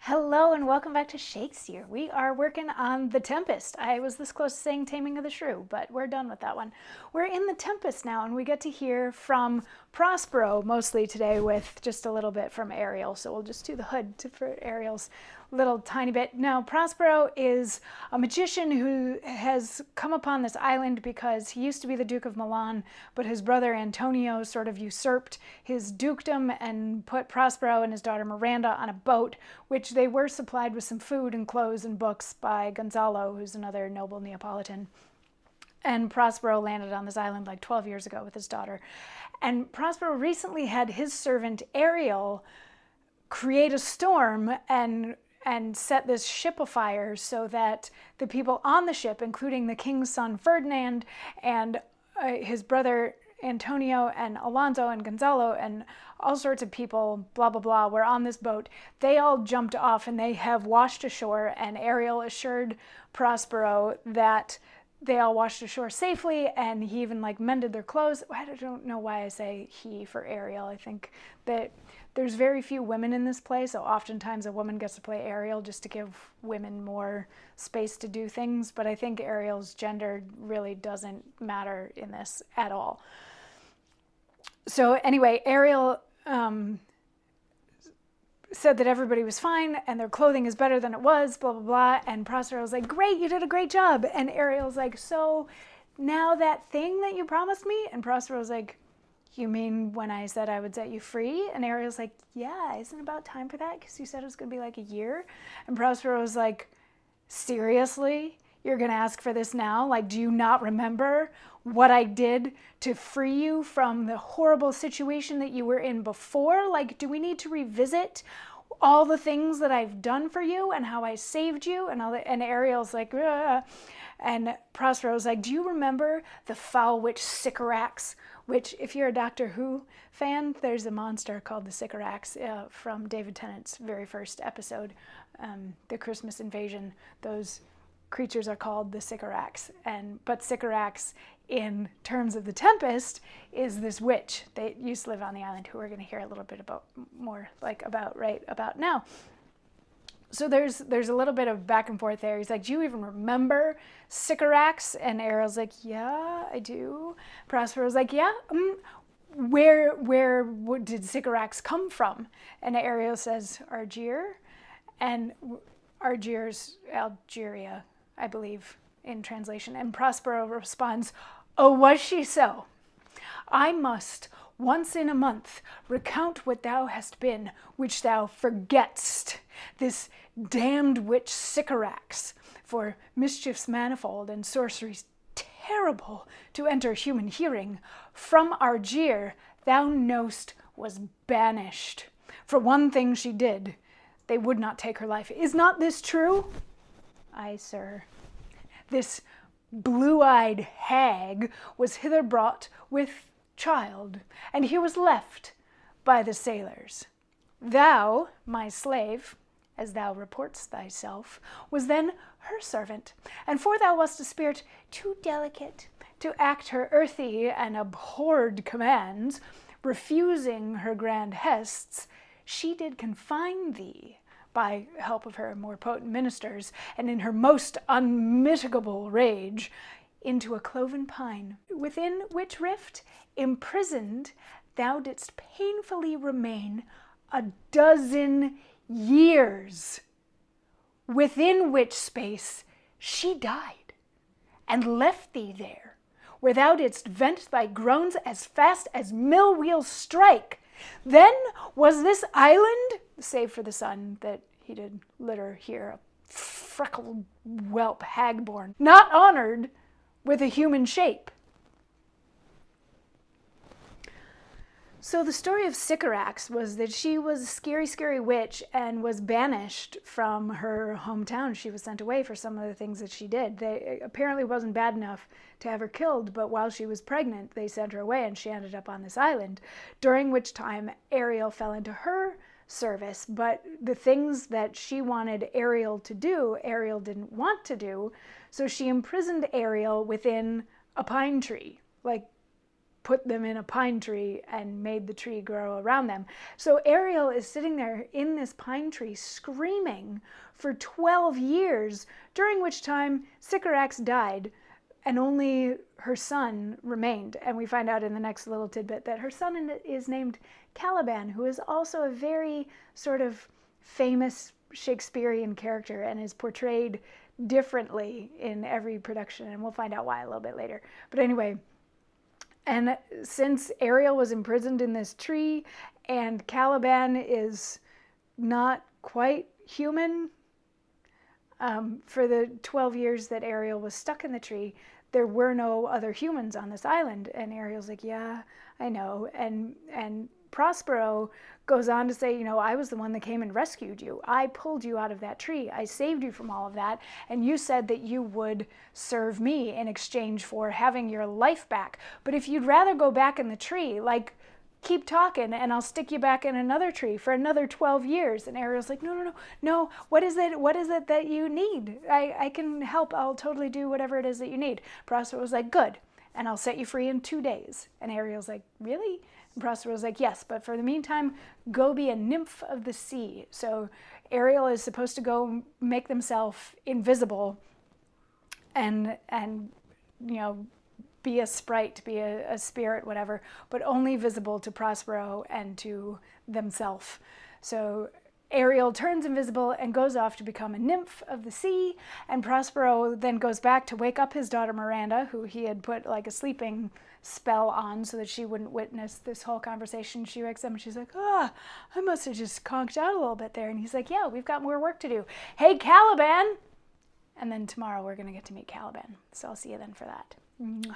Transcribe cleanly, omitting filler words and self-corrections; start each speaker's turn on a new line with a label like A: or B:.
A: Hello and welcome back to Shakesyear. We are working on The Tempest. I was this close to saying Taming of the Shrew, but we're done with that one. We're in The Tempest now, and we get to hear from Prospero mostly today with just a little bit from Ariel. So we'll just do the hood for Ariel's little tiny bit. Now, Prospero is a magician who has come upon this island because he used to be the Duke of Milan, but his brother Antonio sort of usurped his dukedom and put Prospero and his daughter Miranda on a boat, which they were supplied with some food and clothes and books by Gonzalo, who's another noble Neapolitan. And Prospero landed on this island like 12 years ago with his daughter. And Prospero recently had his servant Ariel create a storm and set this ship afire so that the people on the ship, including the king's son Ferdinand and his brother Antonio and Alonso and Gonzalo and all sorts of people, blah, blah, blah, were on this boat. They all jumped off and they have washed ashore, and Ariel assured Prospero that they all washed ashore safely, and he even mended their clothes. I don't know why I say he for Ariel. I think that there's very few women in this play, so oftentimes a woman gets to play Ariel just to give women more space to do things, but I think Ariel's gender really doesn't matter in this at all. So anyway, Ariel said that everybody was fine and their clothing is better than it was, blah, blah, blah. And Prospero's like, great, you did a great job. And Ariel's like, so now that thing that you promised me? And Prospero's like, you mean when I said I would set you free? And Ariel's like, yeah, isn't it about time for that? Because you said it was going to be like a year. And Prospero's like, seriously? You're going to ask for this now? Like, do you not remember what I did to free you from the horrible situation that you were in before? Like, do we need to revisit all the things that I've done for you and how I saved you? And and Ariel's like, ugh. And Prospero's like, do you remember the foul witch Sycorax? Which, if you're a Doctor Who fan, there's a monster called the Sycorax from David Tennant's very first episode, The Christmas Invasion. Those creatures are called the Sycorax, but Sycorax, in terms of the Tempest, is this witch that used to live on the island, who we're going to hear a little bit about right about now. So there's a little bit of back and forth there. He's like, do you even remember Sycorax? And Ariel's like, yeah, I do. Prospero's like, yeah. Where did Sycorax come from? And Ariel says, Argier. And Argier's Algeria, I believe, in translation. And Prospero responds, oh, was she so? I must once in a month recount what thou hast been, which thou forgett'st, this damned witch Sycorax, for mischiefs manifold and sorceries terrible to enter human hearing, from Argier thou know'st was banished. For one thing she did, they would not take her life. Is not this true? Aye, sir. This blue-eyed hag was hither brought with child, and he was left by the sailors. Thou, my slave, as thou reportst thyself, was then her servant, and for thou wast a spirit too delicate to act her earthy and abhorred commands, refusing her grand hests, she did confine thee by help of her more potent ministers, and in her most unmitigable rage, into a cloven pine, within which rift, imprisoned, thou didst painfully remain 12 years, within which space she died, and left thee there, where thou didst vent thy groans as fast as mill wheels strike. Then was this island, save for the son that he did litter here, a freckled whelp hagborn, not honored with a human shape. So the story of Sycorax was that she was a scary, scary witch and was banished from her hometown. She was sent away for some of the things that she did. It apparently wasn't bad enough to have her killed, but while she was pregnant, they sent her away and she ended up on this island, during which time Ariel fell into her service. But the things that she wanted Ariel to do, Ariel didn't want to do, so she imprisoned Ariel within a pine tree, like put them in a pine tree and made the tree grow around them. So Ariel is sitting there in this pine tree screaming for 12 years, during which time Sycorax died and only her son remained. And we find out in the next little tidbit that her son is named Caliban, who is also a very sort of famous Shakespearean character and is portrayed differently in every production. And we'll find out why a little bit later. But anyway, and since Ariel was imprisoned in this tree and Caliban is not quite human, for the 12 years that Ariel was stuck in the tree, there were no other humans on this island. And Ariel's like, yeah, I know. And Prospero goes on to say, you know, I was the one that came and rescued you. I pulled you out of that tree. I saved you from all of that. And you said that you would serve me in exchange for having your life back. But if you'd rather go back in the tree, like, keep talking and I'll stick you back in another tree for another 12 years. And Ariel's like, no, what is it that you need? I can help. I'll totally do whatever it is that you need. Prospero was like, good. And I'll set you free in 2 days. And Ariel's like, really? And Prospero's like, yes, but for the meantime, go be a nymph of the sea. So Ariel is supposed to go make themselves invisible and you know, be a sprite, be a spirit, whatever, but only visible to Prospero and to themselves. So Ariel turns invisible and goes off to become a nymph of the sea, and Prospero then goes back to wake up his daughter Miranda, who he had put like a sleeping spell on so that she wouldn't witness this whole conversation. She wakes up and she's like, I must have just conked out a little bit there. And he's like, yeah, we've got more work to do. Hey, Caliban! And then tomorrow we're going to get to meet Caliban. So I'll see you then for that. Mwah.